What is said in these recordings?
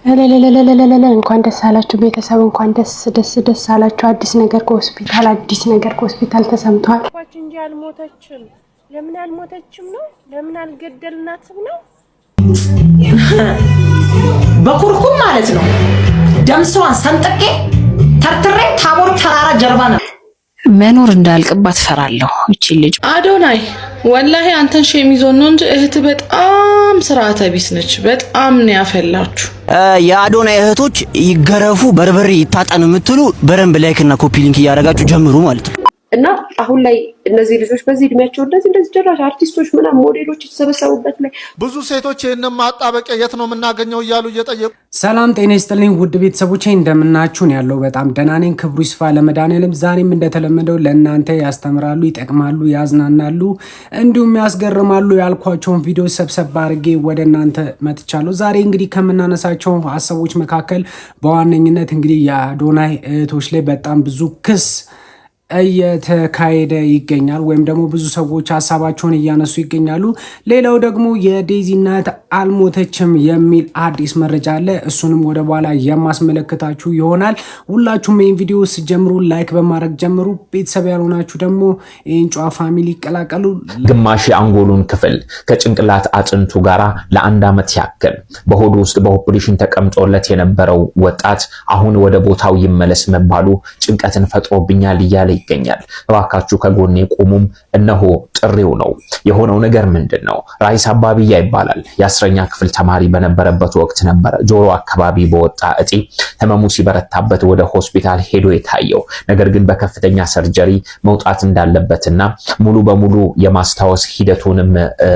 ለለለለለለለ እንኳን ደስ አላችሁ ቤተሰብ እንኳን ደስ አላችሁ። አዲስ ነገር ከሆስፒታል ተሰምቷል። እንጂ አልሞተችም። ለምን አልሞተችም ነው? ለምን አልገደልናትም ነው? በኩርኩም ማለት ነው። ደምሷን ሰንጥቄ ተርትሬ ታቦር ተራራ ጀርባ ነው መኖር እንዳልቅባት ፈራለሁ። እቺ ልጅ አዶናይ ወላሂ አንተን ሸሚዞን ነው እንጂ እህት በጣም ስርዓተ ቢስ ነች። በጣም ነው ያፈላችሁ። የአዶናይ እህቶች ይገረፉ በርበሬ ይታጠኑ የምትሉ በረንብ ላይክ እና ኮፒ ሊንክ እያደረጋችሁ ጀምሩ ማለት ነው። እና አሁን ላይ እነዚህ ልጆች በዚህ እድሜያቸው እንደዚህ ጀራሽ አርቲስቶች ምናምን ሞዴሎች የተሰበሰቡበት ላይ ብዙ ሴቶች ይሄንን ማጣበቂያ የት ነው የምናገኘው እያሉ እየጠየቁ። ሰላም ጤና ይስጥልኝ ውድ ቤተሰቦቼ እንደምናችሁን ያለው በጣም ደህና ነኝ። ክብሩ ይስፋ ለመድኃኒዓለም። ዛሬም እንደተለመደው ለእናንተ ያስተምራሉ፣ ይጠቅማሉ፣ ያዝናናሉ እንዲሁም ያስገርማሉ ያልኳቸውን ቪዲዮ ሰብሰብ አድርጌ ወደ እናንተ መጥቻለሁ። ዛሬ እንግዲህ ከምናነሳቸው ሀሳቦች መካከል በዋነኝነት እንግዲህ የአዶናይ እህቶች ላይ በጣም ብዙ ክስ እየተካሄደ ይገኛል ወይም ደግሞ ብዙ ሰዎች ሀሳባቸውን እያነሱ ይገኛሉ። ሌላው ደግሞ የዴዚ እናት አልሞተችም የሚል አዲስ መረጃ አለ። እሱንም ወደ በኋላ የማስመለከታችሁ ይሆናል። ሁላችሁም ይህን ቪዲዮ ስጀምሩ ላይክ በማድረግ ጀምሩ። ቤተሰብ ያልሆናችሁ ደግሞ ይህን ጨዋ ፋሚሊ ይቀላቀሉ። ግማሽ የአንጎሉን ክፍል ከጭንቅላት አጥንቱ ጋራ ለአንድ ዓመት ያክል በሆዱ ውስጥ በኦፕሬሽን ተቀምጦለት የነበረው ወጣት አሁን ወደ ቦታው ይመለስ መባሉ ጭንቀትን ፈጥሮብኛል እያለ ይገኛል። እባካችሁ ከጎኔ ቆሙም። እነሆ ጥሪው ነው። የሆነው ነገር ምንድነው? ራይስ አባቢያ ይባላል። የአስረኛ ክፍል ተማሪ በነበረበት ወቅት ነበር ጆሮ አካባቢ በወጣ እጢ ህመሙ ሲበረታበት ወደ ሆስፒታል ሄዶ የታየው። ነገር ግን በከፍተኛ ሰርጀሪ መውጣት እንዳለበትና ሙሉ በሙሉ የማስታወስ ሂደቱንም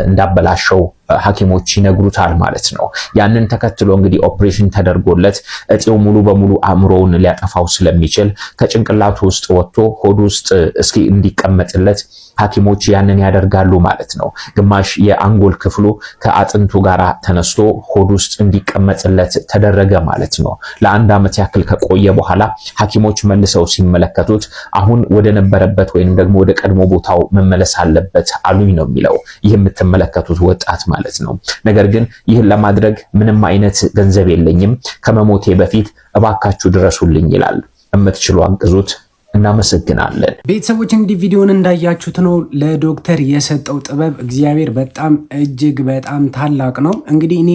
እንዳበላሸው ሐኪሞች ይነግሩታል ማለት ነው። ያንን ተከትሎ እንግዲህ ኦፕሬሽን ተደርጎለት እጢው ሙሉ በሙሉ አእምሮውን ሊያጠፋው ስለሚችል ከጭንቅላቱ ውስጥ ወጥቶ ሆድ ውስጥ እስኪ እንዲቀመጥለት ሐኪሞች ያንን ያደርጋሉ ማለት ነው። ግማሽ የአንጎል ክፍሉ ከአጥንቱ ጋር ተነስቶ ሆድ ውስጥ እንዲቀመጥለት ተደረገ ማለት ነው። ለአንድ ዓመት ያክል ከቆየ በኋላ ሐኪሞች መልሰው ሲመለከቱት አሁን ወደ ነበረበት ወይንም ደግሞ ወደ ቀድሞ ቦታው መመለስ አለበት አሉኝ ነው የሚለው ይህ የምትመለከቱት ወጣት ማለት ነው። ነገር ግን ይህን ለማድረግ ምንም አይነት ገንዘብ የለኝም፣ ከመሞቴ በፊት እባካችሁ ድረሱልኝ ይላል። የምትችሉ አግዙት። እናመሰግናለን። ቤተሰቦች እንግዲህ ቪዲዮን እንዳያችሁት ነው ለዶክተር የሰጠው ጥበብ እግዚአብሔር በጣም እጅግ በጣም ታላቅ ነው። እንግዲህ እኔ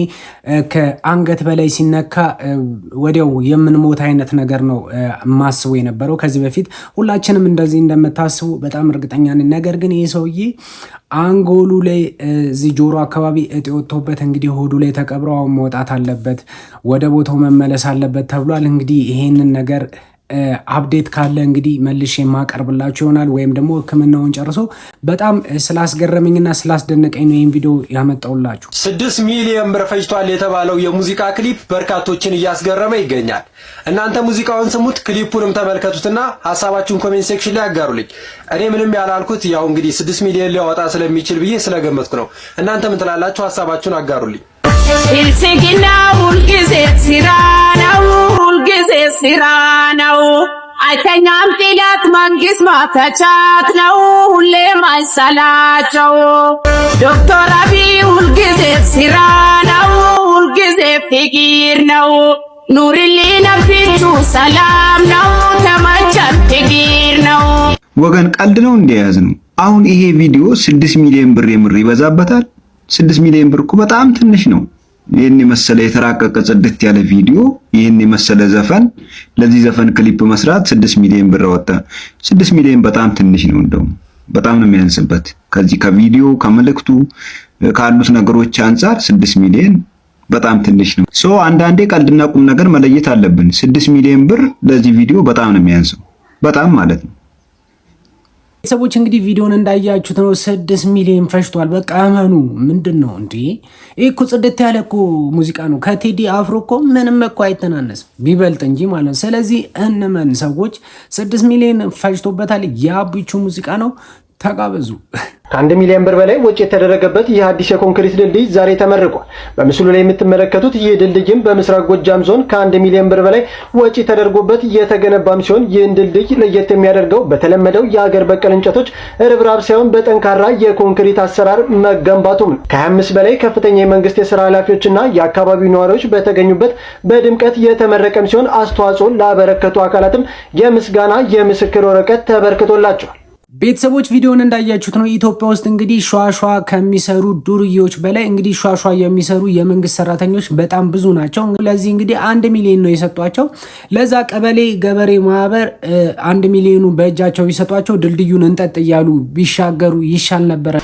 ከአንገት በላይ ሲነካ ወዲያው የምንሞት አይነት ነገር ነው ማስቡ የነበረው። ከዚህ በፊት ሁላችንም እንደዚህ እንደምታስቡ በጣም እርግጠኛ ነኝ። ነገር ግን ይህ ሰውዬ አንጎሉ ላይ እዚህ ጆሮ አካባቢ እጢ ወጥቶበት እንግዲህ ሆዱ ላይ ተቀብሮ መውጣት አለበት፣ ወደ ቦታው መመለስ አለበት ተብሏል። እንግዲህ ይሄንን ነገር አፕዴት ካለ እንግዲህ መልሼ የማቀርብላችሁ ይሆናል። ወይም ደግሞ ሕክምናውን ጨርሶ በጣም ስላስገረመኝና ስላስደነቀኝ ነው ይህን ቪዲዮ ያመጣውላችሁ። 6 ሚሊዮን ብር ፈጅቷል የተባለው የሙዚቃ ክሊፕ በርካቶችን እያስገረመ ይገኛል። እናንተ ሙዚቃውን ስሙት፣ ክሊፑንም ተመልከቱትና ሀሳባችሁን ኮሜንት ሴክሽን ላይ አጋሩልኝ። እኔ ምንም ያላልኩት ያው እንግዲህ 6 ሚሊዮን ሊያወጣ ስለሚችል ብዬ ስለገመትኩ ነው። እናንተ ምን ትላላችሁ? ሀሳባችሁን አጋሩልኝ። ኢልሲግና ሁልጊዜ ሲራ ነው አይተኛም ጥላት መንግስት ማተቻት ነው ሁሌም አይሰላቸው። ዶክተር አብይ ሁልጊዜ ሲራ ነው ሁልጊዜ ፍቅር ነው ኑሪልኝ ነፍሱ ሰላም ነው ተመቸን ፍቅር ነው። ወገን ቀልድ ነው እንደያዝ ነው። አሁን ይሄ ቪዲዮ 6 ሚሊዮን ብር የምር ይበዛበታል። 6 ሚሊዮን ብር እኮ በጣም ትንሽ ነው። ይሄን የመሰለ የተራቀቀ ጽድት ያለ ቪዲዮ፣ ይሄን የመሰለ ዘፈን፣ ለዚህ ዘፈን ክሊፕ መስራት 6 ሚሊዮን ብር ወጣ። 6 ሚሊዮን በጣም ትንሽ ነው። እንደውም በጣም ነው የሚያንስበት። ከዚህ ከቪዲዮ ከመልእክቱ ካሉት ነገሮች አንፃር 6 ሚሊዮን በጣም ትንሽ ነው። አንዳንዴ ቀልድና ቁም ነገር መለየት አለብን። 6 ሚሊዮን ብር ለዚህ ቪዲዮ በጣም ነው የሚያንሰው፣ በጣም ማለት ነው። ቤተሰቦች እንግዲህ ቪዲዮን እንዳያችሁት ነው 6 ሚሊዮን ፈጅቷል። በቃ እመኑ። ምንድነው እንዴ? ይሄ እኮ ጽድት ያለ እኮ ሙዚቃ ነው። ከቴዲ አፍሮ እኮ ምንም እኮ አይተናነስም ቢበልጥ እንጂ ማለት ነው። ስለዚህ እንመን ሰዎች 6 ሚሊዮን ፈጅቶበታል። የአቢቹ ሙዚቃ ነው። ተጋበዙ። ከ1 ሚሊዮን ብር በላይ ወጪ የተደረገበት ይህ አዲስ የኮንክሪት ድልድይ ዛሬ ተመርቋል። በምስሉ ላይ የምትመለከቱት ይህ ድልድይም በምስራቅ ጎጃም ዞን ከ1 ሚሊዮን ብር በላይ ወጪ ተደርጎበት የተገነባም ሲሆን ይህን ድልድይ ለየት የሚያደርገው በተለመደው የሀገር በቀል እንጨቶች ርብራብ ሳይሆን በጠንካራ የኮንክሪት አሰራር መገንባቱም ነው። ከ25 በላይ ከፍተኛ የመንግስት የስራ ኃላፊዎችና የአካባቢው ነዋሪዎች በተገኙበት በድምቀት የተመረቀም ሲሆን አስተዋጽኦ ላበረከቱ አካላትም የምስጋና የምስክር ወረቀት ተበርክቶላቸዋል። ቤተሰቦች ቪዲዮውን እንዳያችሁት ነው። ኢትዮጵያ ውስጥ እንግዲህ ሿሿ ከሚሰሩ ዱርዬዎች በላይ እንግዲህ ሿሿ የሚሰሩ የመንግስት ሰራተኞች በጣም ብዙ ናቸው። ለዚህ እንግዲህ 1 ሚሊዮን ነው የሰጧቸው። ለዛ ቀበሌ ገበሬ ማህበር 1 ሚሊዮኑ በእጃቸው ቢሰጧቸው ድልድዩን እንጠጥ እያሉ ቢሻገሩ ይሻል ነበረ።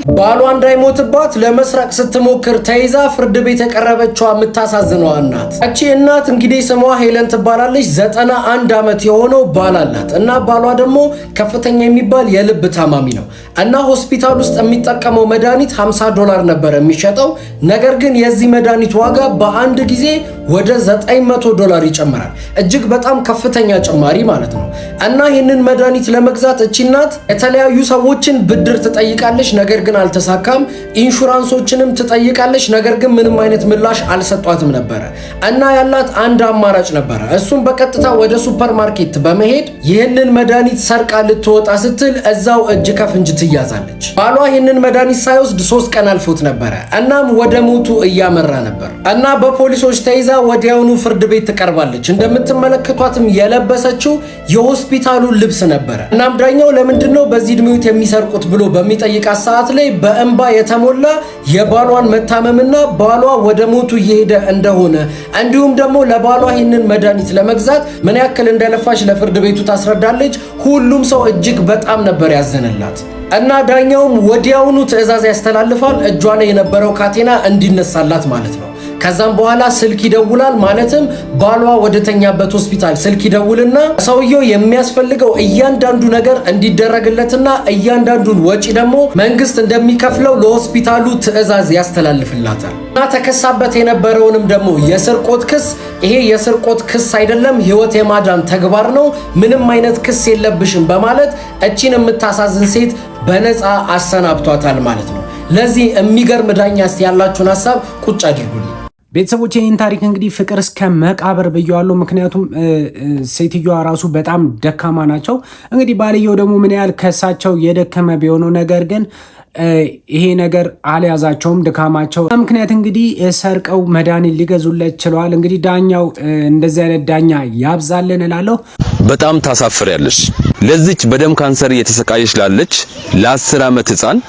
ባሏ እንዳይሞትባት ለመስረቅ ስትሞክር ተይዛ ፍርድ ቤት የቀረበችው የምታሳዝነው እናት። እቺ እናት እንግዲህ ስሟ ሄለን ትባላለች። 91 ዓመት የሆነው ባል አላት እና ባሏ ደግሞ ከፍተኛ የሚባል የልብ ታማሚ ነው እና ሆስፒታል ውስጥ የሚጠቀመው መድኃኒት $50 ነበር የሚሸጠው። ነገር ግን የዚህ መድኃኒት ዋጋ በአንድ ጊዜ ወደ $900 ይጨምራል። እጅግ በጣም ከፍተኛ ጭማሪ ማለት ነው። እና ይህንን መድኃኒት ለመግዛት እቺ እናት የተለያዩ ሰዎችን ብድር ትጠይቃለች፣ ነገር ግን አልተሳካም። ኢንሹራንሶችንም ትጠይቃለች፣ ነገር ግን ምንም አይነት ምላሽ አልሰጧትም ነበረ። እና ያላት አንድ አማራጭ ነበረ። እሱም በቀጥታ ወደ ሱፐርማርኬት በመሄድ ይህንን መድኃኒት ሰርቃ ልትወጣ ስትል እዛው እጅ ከፍንጅ ትያዛለች። ባሏ ይህንን መድኃኒት ሳይወስድ 3 ቀን አልፎት ነበረ። እናም ወደ ሞቱ እያመራ ነበር እና በፖሊሶች ተይዛ ወዲያውኑ ፍርድ ቤት ትቀርባለች። እንደምትመለከቷትም የለበሰችው የሆስፒታሉን ልብስ ነበረ። እናም ዳኛው ለምንድነው በዚህ እድሜው የሚሰርቁት ብሎ በሚጠይቃት ሰዓት ላይ በእንባ የተሞላ የባሏን መታመምና ባሏ ወደ ሞቱ እየሄደ እንደሆነ እንዲሁም ደግሞ ለባሏ ይህንን መድኃኒት ለመግዛት ምን ያክል እንደለፋች ለፍርድ ቤቱ ታስረዳለች። ሁሉም ሰው እጅግ በጣም ነበር ያዘነላት እና ዳኛውም ወዲያውኑ ትዕዛዝ ያስተላልፋል፣ እጇ ላይ የነበረው ካቴና እንዲነሳላት ማለት ነው። ከዛም በኋላ ስልክ ይደውላል። ማለትም ባሏ ወደተኛበት ሆስፒታል ስልክ ይደውልና ሰውየው የሚያስፈልገው እያንዳንዱ ነገር እንዲደረግለትና እያንዳንዱን ወጪ ደግሞ መንግስት እንደሚከፍለው ለሆስፒታሉ ትዕዛዝ ያስተላልፍላታል። እና ተከሳበት የነበረውንም ደግሞ የስርቆት ክስ ይሄ የስርቆት ክስ አይደለም፣ ህይወት የማዳን ተግባር ነው፣ ምንም አይነት ክስ የለብሽም በማለት እቺን የምታሳዝን ሴት በነፃ አሰናብቷታል ማለት ነው። ለዚህ የሚገርም ዳኛ እስቲ ያላችሁን ሐሳብ ቁጭ አድርጉልኝ። ቤተሰቦች ይህን ታሪክ እንግዲህ ፍቅር እስከ መቃብር ብየዋለሁ። ምክንያቱም ሴትዮዋ ራሱ በጣም ደካማ ናቸው። እንግዲህ ባልየው ደግሞ ምን ያህል ከሳቸው የደከመ ቢሆነው ነገር ግን ይሄ ነገር አልያዛቸውም ድካማቸው ምክንያት እንግዲህ ሰርቀው መድኃኒት ሊገዙለት ችለዋል። እንግዲህ ዳኛው እንደዚህ አይነት ዳኛ ያብዛልን እላለሁ። በጣም ታሳፍሪያለሽ። ለዚች በደም ካንሰር እየተሰቃየች ላለች ለ10 ዓመት ህፃን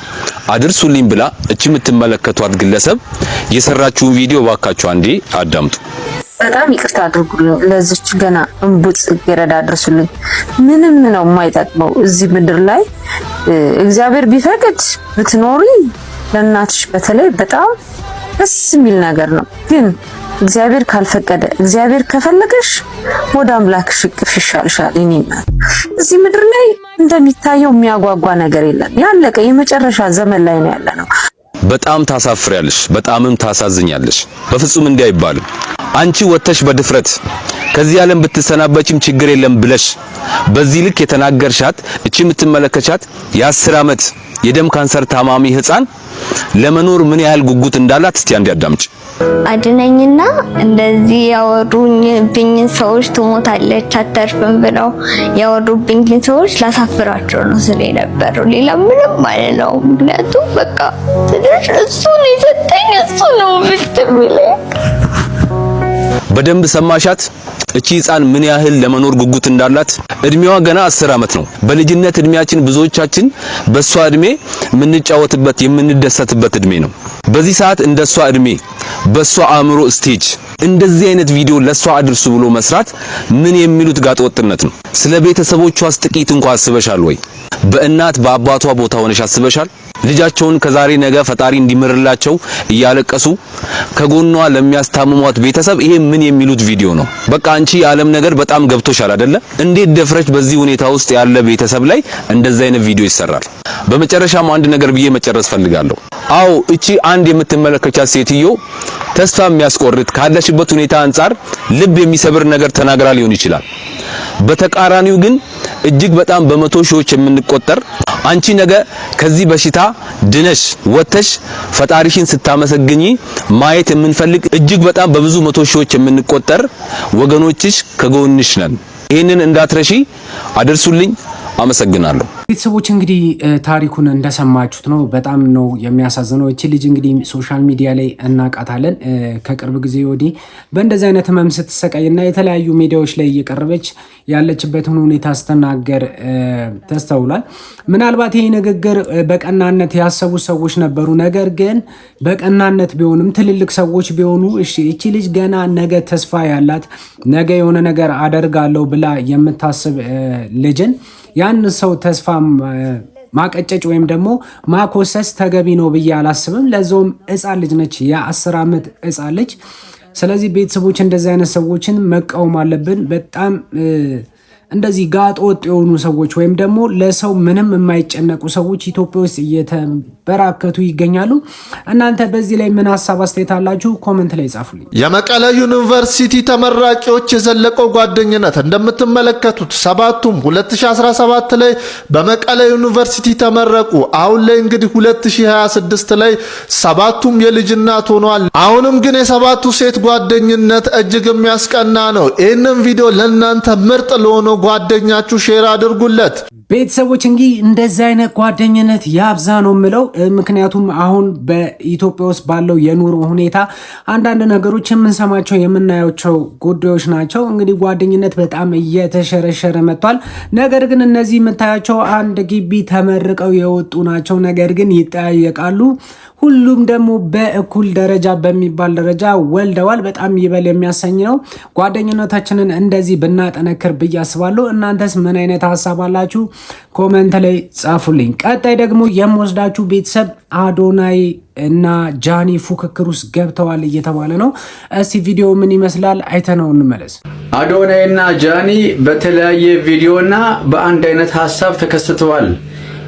አድርሱልኝ ብላ እቺ የምትመለከቷት ግለሰብ የሰራችውን ቪዲዮ ባካችሁ አንዴ አዳምጡ። በጣም ይቅርታ አድርጉልኝ። ለዚች ገና እንቡጥ ገረዳ አድርሱልኝ። ምንም ነው የማይጠቅመው እዚህ ምድር ላይ እግዚአብሔር ቢፈቅድ ብትኖሪ ለእናትሽ በተለይ በጣም ደስ የሚል ነገር ነው። ግን እግዚአብሔር ካልፈቀደ እግዚአብሔር ከፈለገሽ ወደ አምላክሽ እቅፍ ይሻልሻል። እዚህ ምድር ላይ እንደሚታየው የሚያጓጓ ነገር የለም። ያለቀ የመጨረሻ ዘመን ላይ ነው ያለነው። በጣም ታሳፍሪያለሽ፣ በጣምም ታሳዝኛለሽ። በፍጹም እንዲህ አይባልም። አንቺ ወተሽ በድፍረት ከዚህ ዓለም ብትሰናበችም ችግር የለም ብለሽ በዚህ ልክ የተናገርሻት እቺ የምትመለከቻት የ10 ዓመት የደም ካንሰር ታማሚ ህፃን ለመኖር ምን ያህል ጉጉት እንዳላት እስቲ አንዴ አዳምጪ። አድነኝና እንደዚህ ያወሩብኝ ሰዎች ትሞታለች አተርፍም ብለው ያወሩብኝ ሰዎች ላሳፍራቸው ነው ስለ ነበረው ሌላ ምንም ማለት ነው። ምክንያቱም በቃ ትንሽ እሱ ነው የሰጠኝ እሱ ነው ብትብለኝ። በደንብ ሰማሻት? እቺ ህፃን ምን ያህል ለመኖር ጉጉት እንዳላት። እድሜዋ ገና 10 ዓመት ነው። በልጅነት እድሜያችን ብዙዎቻችን በሷ እድሜ የምንጫወትበት የምንደሰትበት እድሜ ነው። በዚህ ሰዓት እንደሷ እድሜ በሷ አእምሮ ስቴጅ እንደዚህ አይነት ቪዲዮ ለሷ አድርሱ ብሎ መስራት ምን የሚሉት ጋጠወጥነት ነው? ስለ ቤተሰቦቿስ ጥቂት እንኳን አስበሻል ወይ? በእናት በአባቷ ቦታ ሆነሽ አስበሻል? ልጃቸውን ከዛሬ ነገ ፈጣሪ እንዲምርላቸው እያለቀሱ ከጎኗ ለሚያስታምሟት ቤተሰብ ይሄ ምን የሚሉት ቪዲዮ ነው? በቃ አንቺ የዓለም ነገር በጣም ገብቶሻል አይደለ? እንዴት ደፍረሽ በዚህ ሁኔታ ውስጥ ያለ ቤተሰብ ላይ እንደዚህ አይነት ቪዲዮ ይሰራል? በመጨረሻም አንድ ነገር ብዬ መጨረስ ፈልጋለሁ። አዎ እቺ አንድ የምትመለከቻት ሴትዮ ተስፋ የሚያስቆርጥ ካለችበት ሁኔታ አንፃር ልብ የሚሰብር ነገር ተናግራ ሊሆን ይችላል። በተቃራኒው ግን እጅግ በጣም በመቶ ሺዎች የምንቆጠር አንቺ ነገ ከዚህ በሽታ ድነሽ ወተሽ ፈጣሪሽን ስታመሰግኚ ማየት የምንፈልግ እጅግ በጣም በብዙ መቶ ሺዎች የምንቆጠር ወገኖችሽ ከጎንሽ ነን። ይህንን እንዳትረሺ አድርሱልኝ። አመሰግናለሁ። ቤተሰቦች እንግዲህ ታሪኩን እንደሰማችሁት ነው። በጣም ነው የሚያሳዝነው። እቺ ልጅ እንግዲህ ሶሻል ሚዲያ ላይ እናቃታለን። ከቅርብ ጊዜ ወዲህ በእንደዚህ አይነት ህመም ስትሰቃይና የተለያዩ ሚዲያዎች ላይ እየቀረበች ያለችበትን ሁኔታ ስትናገር ተስተውሏል። ምናልባት ይህ ንግግር በቀናነት ያሰቡ ሰዎች ነበሩ። ነገር ግን በቀናነት ቢሆንም ትልልቅ ሰዎች ቢሆኑ እቺ ልጅ ገና ነገ ተስፋ ያላት ነገ የሆነ ነገር አደርጋለሁ ብላ የምታስብ ልጅን ያን ሰው ተስፋ ማቀጨጭ ወይም ደግሞ ማኮሰስ ተገቢ ነው ብዬ አላስብም። ለዛውም ሕፃን ልጅ ነች፣ የ10 ዓመት ሕፃን ልጅ። ስለዚህ ቤተሰቦች እንደዚህ አይነት ሰዎችን መቃወም አለብን። በጣም እንደዚህ ጋጥ ወጥ የሆኑ ሰዎች ወይም ደግሞ ለሰው ምንም የማይጨነቁ ሰዎች ኢትዮጵያ ውስጥ እየተበራከቱ ይገኛሉ። እናንተ በዚህ ላይ ምን ሀሳብ አስተያየት አላችሁ? ኮመንት ላይ ጻፉልኝ። የመቀለ ዩኒቨርሲቲ ተመራቂዎች የዘለቀው ጓደኝነት እንደምትመለከቱት ሰባቱም 2017 ላይ በመቀለ ዩኒቨርሲቲ ተመረቁ። አሁን ላይ እንግዲህ 2026 ላይ ሰባቱም የልጅ እናት ሆኗል። አሁንም ግን የሰባቱ ሴት ጓደኝነት እጅግ የሚያስቀና ነው። ይህንን ቪዲዮ ለእናንተ ምርጥ ለሆነ ጓደኛችሁ ሼር አድርጉለት። ቤተሰቦች እንግዲህ እንደዚህ አይነት ጓደኝነት ያብዛ ነው የምለው። ምክንያቱም አሁን በኢትዮጵያ ውስጥ ባለው የኑሮ ሁኔታ አንዳንድ ነገሮች የምንሰማቸው የምናያቸው ጉዳዮች ናቸው። እንግዲህ ጓደኝነት በጣም እየተሸረሸረ መጥቷል። ነገር ግን እነዚህ የምታያቸው አንድ ግቢ ተመርቀው የወጡ ናቸው። ነገር ግን ይጠያየቃሉ። ሁሉም ደግሞ በእኩል ደረጃ በሚባል ደረጃ ወልደዋል። በጣም ይበል የሚያሰኝ ነው። ጓደኝነታችንን እንደዚህ ብናጠነክር ብዬ አስባለሁ። እናንተስ ምን አይነት ሀሳብ አላችሁ? ኮመንት ላይ ጻፉልኝ። ቀጣይ ደግሞ የምወስዳችሁ ቤተሰብ አዶናይ እና ጃኒ ፉክክር ውስጥ ገብተዋል እየተባለ ነው። እስቲ ቪዲዮ ምን ይመስላል አይተነው እንመለስ። አዶናይ እና ጃኒ በተለያየ ቪዲዮና በአንድ አይነት ሀሳብ ተከስተዋል።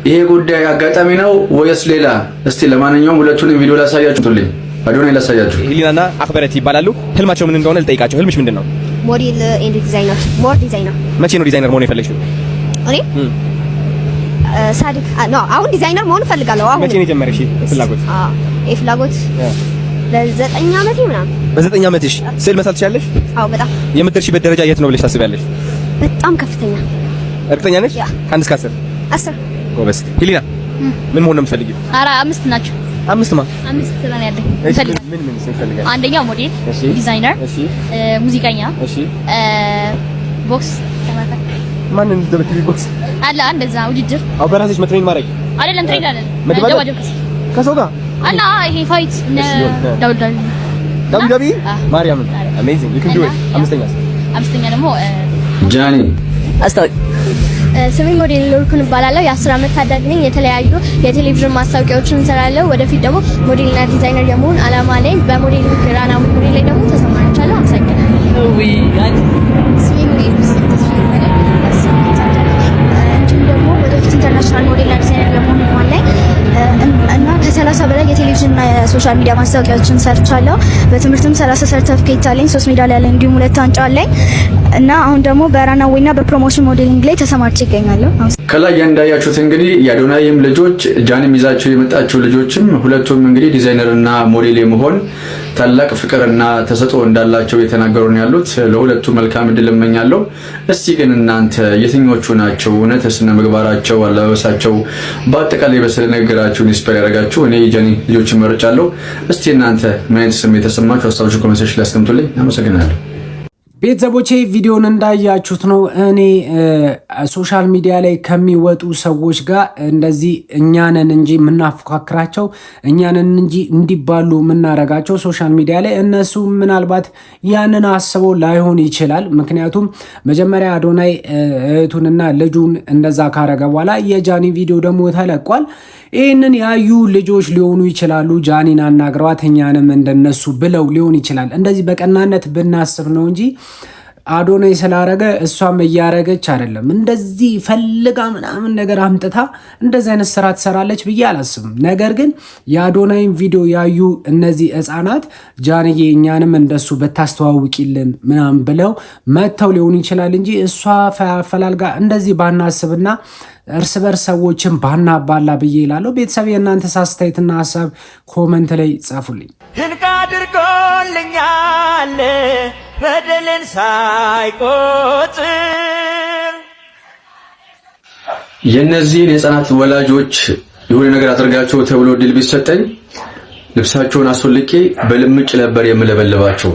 ይሄ ጉዳይ አጋጣሚ ነው ወይስ ሌላ? እስቲ ለማንኛውም ሁለቱንም ቪዲዮ ላሳያችሁልኝ። አዶናይ ላሳያችሁ። ሂሊናና አክበረት ይባላሉ። ህልማቸው ምን እንደሆነ ልጠይቃቸው። ህልምሽ ምንድን ነው? ሞዴል ኤንድ ዲዛይነር። ሞር ዲዛይነር። መቼ ነው ዲዛይነር መሆን የፈለግሽው? እኔ ሳዲቅ ነው። አሁን ዲዛይነር መሆን እፈልጋለሁ። አሁን መቼ ነው የጀመረሽ ፍላጎት? ፍላጎት በ9 ዓመቴ ምናምን። በ9 ዓመትሽ ስዕል መሳል ትችያለሽ? አዎ በጣም። የምትደርሺበት ደረጃ የት ነው ብለሽ ታስቢያለሽ? በጣም ከፍተኛ። እርግጠኛ ነሽ? ከአንድ እስከ 10? 10። ጎበዝ። ሂሊና ምን መሆን ነው የምትፈልጊው? ኧረ 5 ናቸው። 5 ማ 5 ነው ያለኝ። ምን ትፈልጋለሽ? አንደኛው ሞዴል፣ ዲዛይነር፣ ሙዚቀኛ፣ ቦክስ ተማታ። ማን እንደምትይ ቦክስ አለ እንደዛ ውድድር። አው በራስሽ መትሬን ማድረግ አይደለም፣ ትሬን አይደለም፣ መደባደብ ከሰው ጋር አላ ይሄ ፋይት ዳውዳቢ ማርያም አሜዚንግ ዩ ካን ዱ ኢት። አምስተኛ ደግሞ ጃኒ አስታውቂ። ስሜ ሞዴል ሎርኩን እባላለሁ። የ10 ዓመት ታዳጊ ነኝ። የተለያዩ የቴሌቪዥን ማስታወቂያዎችን እንሰራለሁ። ወደፊት ደግሞ ሞዴልና ዲዛይነር የመሆን አላማ ላይ በሞዴል ግራና ሞዴል ላይ ደግሞ ተሰማርቻለሁ። አመሰግናለሁ። ወደፊት ኢንተርናሽናል ሞዴልና ዲዛይነር የመሆን አላማ ላይ እና ከ30 በላይ የቴሌቪዥንና የሶሻል ሚዲያ ማስታወቂያዎችን ሰርቻለሁ። በትምህርትም 30 ሰርቲፊኬት አለኝ፣ 3 ሜዳሊያ አለኝ፣ እንዲሁም 2 ዋንጫ አለኝ እና አሁን ደግሞ በራናዌይና በፕሮሞሽን ሞዴሊንግ ላይ ተሰማርቼ ይገኛለሁ። ከላይ እንዳያችሁት እንግዲህ የአዶናይም ልጆች ጃኒም ይዛቸው የመጣቸው ልጆችም ሁለቱም እንግዲህ ዲዛይነርና ሞዴል የመሆን ታላቅ ፍቅርና ተሰጥኦ እንዳላቸው የተናገሩ ነው ያሉት። ለሁለቱ መልካም እድል እመኛለሁ። እስቲ ግን እናንተ የትኞቹ ናቸው እውነት ስነ ምግባራቸው፣ አለባበሳቸው፣ በአጠቃላይ በስለ ነገራቸው ኢንስፓየር ያደረጋችሁ? እኔ የጃኒ ልጆችን መርጫለሁ። እስቲ እናንተ ምን አይነት ስሜት የተሰማችሁ ሀሳባችሁ ኮሜንት ሴክሽን ላይ አስቀምጡልኝ። አመሰግናለሁ። ቤተሰቦቼ ቪዲዮን እንዳያችሁት ነው። እኔ ሶሻል ሚዲያ ላይ ከሚወጡ ሰዎች ጋር እንደዚህ እኛንን እንጂ የምናፎካክራቸው እኛንን እንጂ እንዲባሉ የምናረጋቸው ሶሻል ሚዲያ ላይ እነሱ ምናልባት ያንን አስበው ላይሆን ይችላል። ምክንያቱም መጀመሪያ አዶናይ እህቱንና ልጁን እንደዛ ካረገ በኋላ የጃኒ ቪዲዮ ደግሞ ተለቋል። ይህንን ያዩ ልጆች ሊሆኑ ይችላሉ። ጃኒን አናግረዋት እኛንም እንደነሱ ብለው ሊሆን ይችላል። እንደዚህ በቀናነት ብናስብ ነው እንጂ አዶናይ ስላረገ እሷም እያረገች አይደለም። እንደዚህ ፈልጋ ምናምን ነገር አምጥታ እንደዚህ አይነት ስራ ትሰራለች ብዬ አላስብም። ነገር ግን የአዶናይን ቪዲዮ ያዩ እነዚህ ህፃናት ጃንዬ እኛንም እንደሱ በታስተዋውቂልን ምናምን ብለው መተው ሊሆን ይችላል እንጂ እሷ ፈላልጋ እንደዚህ ባናስብና እርስ በርስ ሰዎችን ባናባላ ብዬ ይላለሁ። ቤተሰብ የእናንተ አስተያየትና ሀሳብ ኮመንት ላይ ጻፉልኝ። ድንቅ አድርጎልኛል በደልን ሳይቆጥር። የነዚህን የህፃናት ወላጆች የሆነ ነገር አድርጋቸው ተብሎ ድል ቢሰጠኝ ልብሳቸውን አስወልቄ በልምጭ ነበር የምለበልባቸው።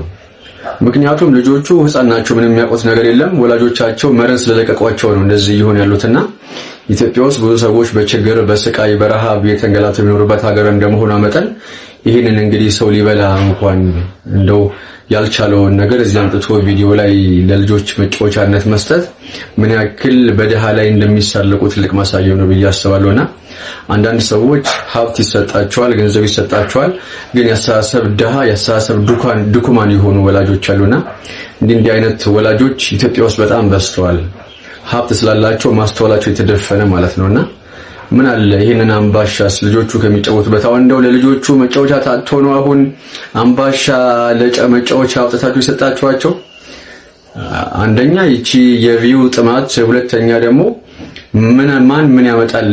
ምክንያቱም ልጆቹ ህፃን ናቸው፣ ምንም የሚያውቁት ነገር የለም። ወላጆቻቸው መረን ስለለቀቋቸው ነው እንደዚህ ይሆን ያሉትና ኢትዮጵያ ውስጥ ብዙ ሰዎች በችግር በስቃይ በረሃብ የተንገላቱ የሚኖሩበት ሀገር እንደመሆኗ መጠን ይህንን እንግዲህ ሰው ሊበላ እንኳን እንደው ያልቻለውን ነገር እዚህ አምጥቶ ቪዲዮ ላይ ለልጆች መጫወቻነት መስጠት ምን ያክል በደሃ ላይ እንደሚሳለቁ ትልቅ ማሳያ ነው ብዬ አስባለሁና አንዳንድ ሰዎች ሀብት ይሰጣቸዋል፣ ገንዘብ ይሰጣቸዋል፣ ግን ያስተሳሰብ ደሃ ያስተሳሰብ ድኩማን የሆኑ ወላጆች አሉና እንዲህ አይነት ወላጆች ኢትዮጵያ ውስጥ በጣም በዝተዋል። ሀብት ስላላቸው ማስተዋላቸው የተደፈነ ማለት ነውና ምን አለ ይሄንን አምባሻስ ልጆቹ ከሚጫወቱበት አሁን እንደው ለልጆቹ መጫወቻ ታጥቶ ነው አሁን አምባሻ ለመጫወቻ አውጥታችሁ ይሰጣችኋቸው። አንደኛ ይቺ የቪው ጥማት፣ ሁለተኛ ደግሞ ምን ያመጣል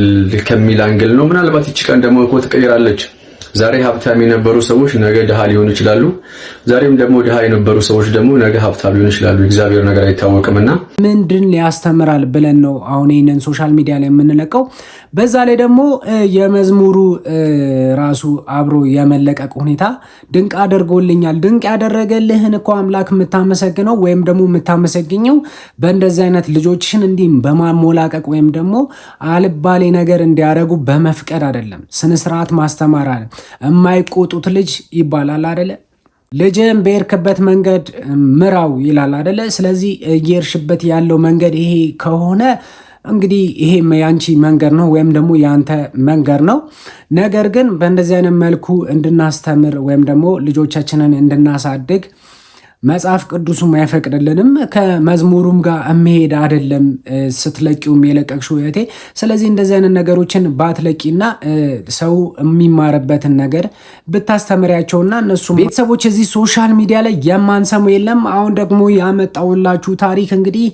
ከሚል አንግል ነው። ምናልባት ይቺ ቀን ደግሞ እኮ ትቀይራለች። ዛሬ ሀብታም የነበሩ ሰዎች ነገ ድሃ ሊሆኑ ይችላሉ። ዛሬም ደግሞ ድሃ የነበሩ ሰዎች ደግሞ ነገ ሀብታም ሊሆኑ ይችላሉ። እግዚአብሔር ነገር አይታወቅምና ምንድን ሊያስተምራል ብለን ነው አሁን ይሄንን ሶሻል ሚዲያ ላይ የምንለቀው። በዛ ላይ ደግሞ የመዝሙሩ ራሱ አብሮ የመለቀቅ ሁኔታ ድንቅ አድርጎልኛል። ድንቅ ያደረገልህን እኮ አምላክ የምታመሰግነው ወይም ደግሞ የምታመሰግኘው በእንደዚህ አይነት ልጆችሽን እንዲህ በማሞላቀቅ ወይም ደግሞ አልባሌ ነገር እንዲያደርጉ በመፍቀድ አይደለም። ስነስርዓት ማስተማር አለ። የማይቆጡት ልጅ ይባላል አይደለ? ልጅን በእርክበት መንገድ ምራው ይላል አይደለ? ስለዚህ እየርሽበት ያለው መንገድ ይሄ ከሆነ እንግዲህ ይሄ ያንቺ መንገድ ነው ወይም ደግሞ ያንተ መንገድ ነው። ነገር ግን በእንደዚህ አይነት መልኩ እንድናስተምር ወይም ደግሞ ልጆቻችንን እንድናሳድግ መጽሐፍ ቅዱሱም አይፈቅድልንም። ከመዝሙሩም ጋር የሚሄድ አይደለም ስትለቂውም የለቀቅሽው እህቴ። ስለዚህ እንደዚህ አይነት ነገሮችን ባትለቂና ሰው የሚማርበትን ነገር ብታስተምሪያቸውና እነሱ ቤተሰቦች እዚህ ሶሻል ሚዲያ ላይ የማንሰሙ የለም። አሁን ደግሞ ያመጣውላችሁ ታሪክ እንግዲህ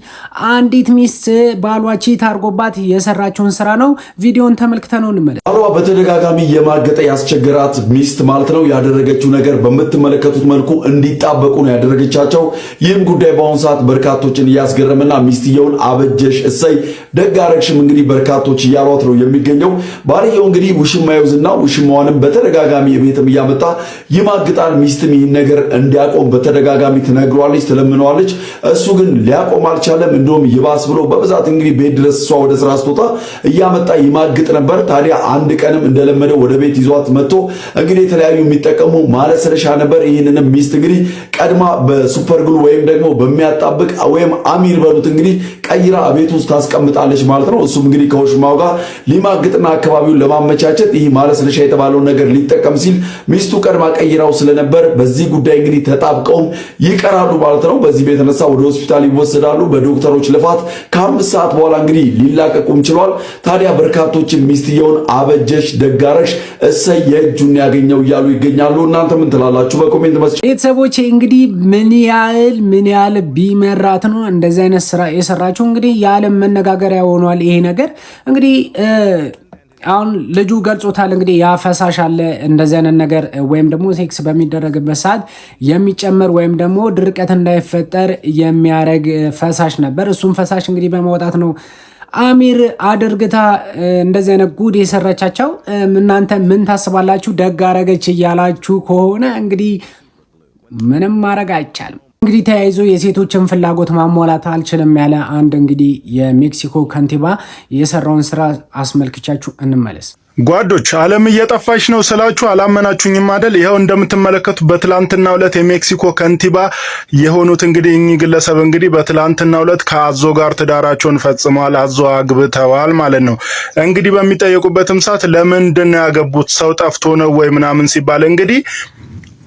አንዲት ሚስት ባሏ ቺት አድርጎባት የሰራችውን ስራ ነው። ቪዲዮን ተመልክተነው እንመለስ። ባሏ በተደጋጋሚ የማገጠ ያስቸገራት ሚስት ማለት ነው ያደረገችው ነገር በምትመለከቱት መልኩ እንዲጣበቁ ነው ያደረገቻቸው። ይህም ጉዳይ በአሁኑ ሰዓት በርካቶችን እያስገረመና ሚስትየውን አበጀሽ እሰይ ደግ አደረግሽም እንግዲህ በርካቶች እያሏት ነው የሚገኘው። ባልየው እንግዲህ ውሽማ ይውዝና ውሽማዋንም በተደጋጋሚ ቤትም እያመጣ ይማግጣል። ሚስትም ይህን ነገር እንዲያቆም በተደጋጋሚ ትነግረዋለች፣ ትለምነዋለች። እሱ ግን ሊያቆም አልቻለም። እንደውም ይባስ ብሎ በብዛት እንግዲህ ቤት ድረስ እሷ ወደ ስራ ስትወጣ እያመጣ ይማግጥ ነበር። ታዲያ አንድ ቀንም እንደለመደው ወደ ቤት ይዟት መጥቶ እንግዲህ የተለያዩ የሚጠቀሙ ማለስለሻ ነበር። ይህንንም ሚስት እንግዲህ ቀድማ በሱፐር ግሉ ወይም ደግሞ በሚያጣብቅ ወይም አሚር በሉት እንግዲህ ቀይራ ቤት ውስጥ ታስቀምጣለች ማለት ነው። እሱም እንግዲህ ከውሽማው ጋር ሊማግጥና አካባቢውን ለማመቻቸት ይህ ማለስለሻ የተባለውን ነገር ሊጠቀም ሲል ሚስቱ ቀድማ ቀይራው ስለነበር በዚህ ጉዳይ እንግዲህ ተጣብቀውም ይቀራሉ ማለት ነው። በዚህ የተነሳ ወደ ሆስፒታል ይወሰዳሉ። በዶክተሮች ልፋት ከ5 ሰዓት በኋላ እንግዲህ ሊላቀቁም ችሏል። ታዲያ በርካቶችን ሚስትየውን አበጀሽ ደጋረሽ እሰይ የእጁን ያገኘው እያሉ ይገኛሉ። እናንተ ምን ትላላችሁ? በኮሜንት መስጫ ቤተሰቦች እንግዲህ ምን ያህል ቢመራት ነው እንደዚህ አይነት ስራ የሰራችው? እንግዲህ የዓለም መነጋገሪያ ሆኗል ይሄ ነገር። እንግዲህ አሁን ልጁ ገልጾታል። እንግዲህ ያ ፈሳሽ አለ እንደዚህ አይነት ነገር ወይም ደግሞ ሴክስ በሚደረግበት ሰዓት የሚጨመር ወይም ደግሞ ድርቀት እንዳይፈጠር የሚያረግ ፈሳሽ ነበር። እሱም ፈሳሽ እንግዲህ በማውጣት ነው አሚር አድርግታ እንደዚህ አይነት ጉድ የሰራቻቸው። እናንተ ምን ታስባላችሁ? ደግ አረገች እያላችሁ ከሆነ እንግዲህ ምንም ማድረግ አይቻልም። እንግዲህ ተያይዞ የሴቶችን ፍላጎት ማሟላት አልችልም ያለ አንድ እንግዲህ የሜክሲኮ ከንቲባ የሰራውን ስራ አስመልክቻችሁ እንመለስ። ጓዶች ዓለም እየጠፋች ነው ስላችሁ አላመናችሁኝም አይደል? ይኸው እንደምትመለከቱ በትላንትናው ዕለት የሜክሲኮ ከንቲባ የሆኑት እንግዲህ እኚህ ግለሰብ እንግዲህ በትላንትናው ዕለት ከአዞ ጋር ትዳራቸውን ፈጽመዋል። አዞ አግብተዋል ማለት ነው። እንግዲህ በሚጠየቁበትም ሰዓት ለምንድን ነው ያገቡት? ሰው ጠፍቶ ነው ወይ ምናምን ሲባል እንግዲህ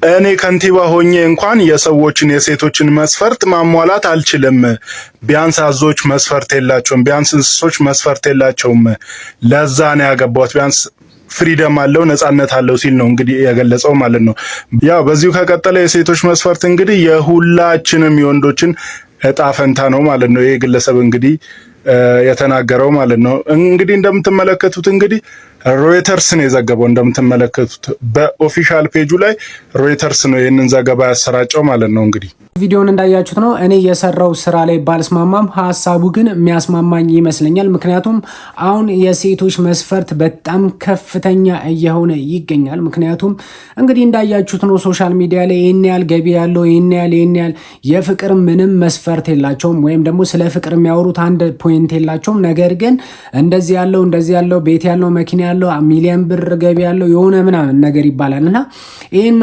እኔ ከንቲባ ሆኜ እንኳን የሰዎችን የሴቶችን መስፈርት ማሟላት አልችልም። ቢያንስ አዞች መስፈርት የላቸውም፣ ቢያንስ እንስሶች መስፈርት የላቸውም። ለዛ ነው ያገባሁት። ቢያንስ ፍሪደም አለው ነጻነት አለው ሲል ነው እንግዲህ የገለጸው ማለት ነው። ያው በዚሁ ከቀጠለ የሴቶች መስፈርት እንግዲህ የሁላችንም የወንዶችን እጣ ፈንታ ነው ማለት ነው ይሄ ግለሰብ እንግዲህ የተናገረው ማለት ነው። እንግዲህ እንደምትመለከቱት እንግዲህ ሮይተርስ ነው የዘገበው። እንደምትመለከቱት በኦፊሻል ፔጁ ላይ ሮይተርስ ነው ይሄንን ዘገባ ያሰራጨው ማለት ነው። እንግዲህ ቪዲዮውን እንዳያችሁት ነው። እኔ የሰራው ስራ ላይ ባልስማማም ሐሳቡ ግን የሚያስማማኝ ይመስለኛል። ምክንያቱም አሁን የሴቶች መስፈርት በጣም ከፍተኛ እየሆነ ይገኛል። ምክንያቱም እንግዲህ እንዳያችሁት ነው ሶሻል ሚዲያ ላይ ይሄን ያህል ገቢ ያለው ይሄን ያህል የፍቅር ምንም መስፈርት የላቸውም፣ ወይም ደግሞ ስለ ፍቅር የሚያወሩት አንድ ፖይንት የላቸውም። ነገር ግን እንደዚህ ያለው ቤት ያለው መኪና ያለው ሚሊዮን ብር ገቢ ያለው የሆነ ምናምን ነገር ይባላልና ይሄን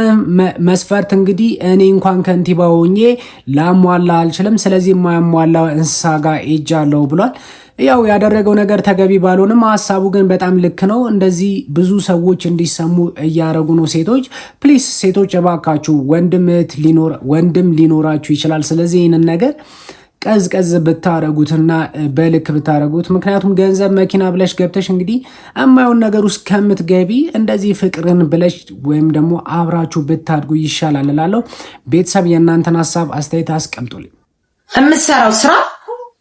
መስፈርት እንግዲህ እኔ እንኳን ከንቲባ ሆኜ ላሟላ አልችልም። ስለዚህ የማያሟላው እንስሳ ጋር ሄጃለሁ ብሏል። ያው ያደረገው ነገር ተገቢ ባልሆነም ሐሳቡ ግን በጣም ልክ ነው። እንደዚህ ብዙ ሰዎች እንዲሰሙ እያረጉ ነው። ሴቶች ፕሊስ፣ ሴቶች እባካችሁ ወንድም ሊኖራችሁ ይችላል። ስለዚህ ይህንን ነገር ቀዝቀዝ ብታረጉትና በልክ ብታረጉት። ምክንያቱም ገንዘብ መኪና ብለሽ ገብተሽ እንግዲህ እማይሆን ነገር ውስጥ ከምትገቢ እንደዚህ ፍቅርን ብለሽ ወይም ደግሞ አብራችሁ ብታድጉ ይሻላል እላለሁ። ቤተሰብ የእናንተን ሐሳብ አስተያየት አስቀምጡልኝ። የምሰራው ስራ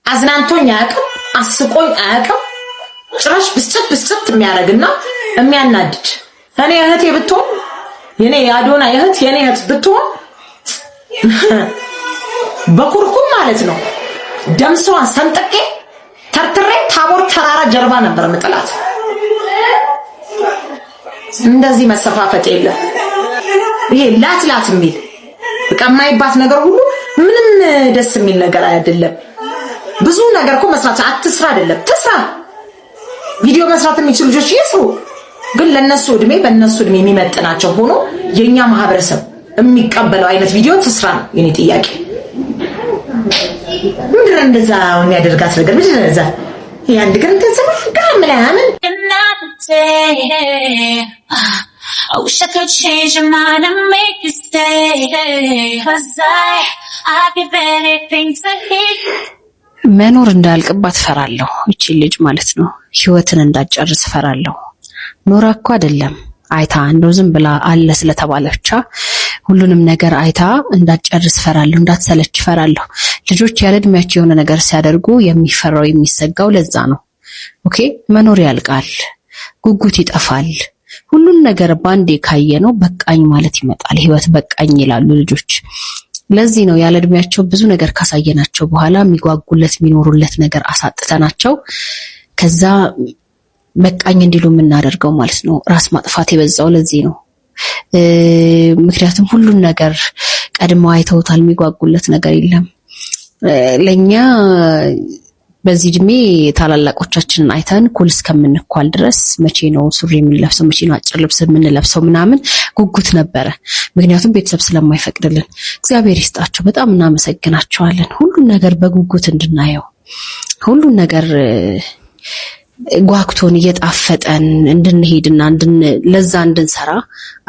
አዝናንቶኝ አያውቅም፣ አስቆኝ አያውቅም። ጭራሽ ብስጭት የሚያደርግና የሚያናድድ እኔ እህቴ ብትሆን የኔ ያዶና የኔ እህት ብትሆን በኩርኩም ማለት ነው ደምሷን ሰንጥቄ ተርትሬ ታቦር ተራራ ጀርባ ነበር ምጥላት። እንደዚህ መሰፋፈጥ የለም። ይሄ ላት የሚል በቃ የማይባት ነገር ሁሉ ምንም ደስ የሚል ነገር አይደለም። ብዙ ነገር እኮ መስራት አትስራ አይደለም ትስራ። ቪዲዮ መስራት የሚችሉ ልጆች ይስሩ፣ ግን ለነሱ በእነሱ እድሜ የሚመጥናቸው ሆኖ የኛ ማህበረሰብ የሚቀበለው አይነት ቪዲዮ ትስራ ነው የኔ ጥያቄ። ምንድነው እንደዛ የሚያደርጋት ነገር? ምንድነው እንደዛ ያንድ ግን ተሰማፍ ምናምን I wish I could change your mind and make you stay, 'cause I give anything to hear. መኖር እንዳልቅባት ፈራለሁ። እቺ ልጅ ማለት ነው ህይወትን እንዳጨርስ ፈራለሁ። ኖራ እኮ አይደለም አይታ እንደው ዝም ብላ አለ ስለተባለ ብቻ ሁሉንም ነገር አይታ እንዳጨርስ ፈራለሁ፣ እንዳትሰለች ፈራለሁ። ልጆች ያለ እድሜያቸው የሆነ ነገር ሲያደርጉ የሚፈራው የሚሰጋው ለዛ ነው። ኦኬ መኖር ያልቃል፣ ጉጉት ይጠፋል። ሁሉን ነገር ባንዴ ካየነው በቃኝ ማለት ይመጣል። ህይወት በቃኝ ይላሉ ልጆች። ለዚህ ነው ያለ እድሜያቸው ብዙ ነገር ካሳየናቸው በኋላ የሚጓጉለት የሚኖሩለት ነገር አሳጥተናቸው ከዛ በቃኝ እንዲሉ የምናደርገው ማለት ነው። ራስ ማጥፋት የበዛው ለዚህ ነው። ምክንያቱም ሁሉን ነገር ቀድመው አይተውታል፣ የሚጓጉለት ነገር የለም። ለኛ በዚህ እድሜ ታላላቆቻችንን አይተን ኩል እስከምንኳል ድረስ መቼ ነው ሱሪ የምንለብሰው፣ መቼ ነው አጭር ልብስ የምንለብሰው ምናምን ጉጉት ነበረ። ምክንያቱም ቤተሰብ ስለማይፈቅድልን። እግዚአብሔር ይስጣቸው፣ በጣም እናመሰግናቸዋለን። ሁሉን ነገር በጉጉት እንድናየው ሁሉን ነገር ጓክቶን እየጣፈጠን እንድንሄድና ለዛ እንድንሰራ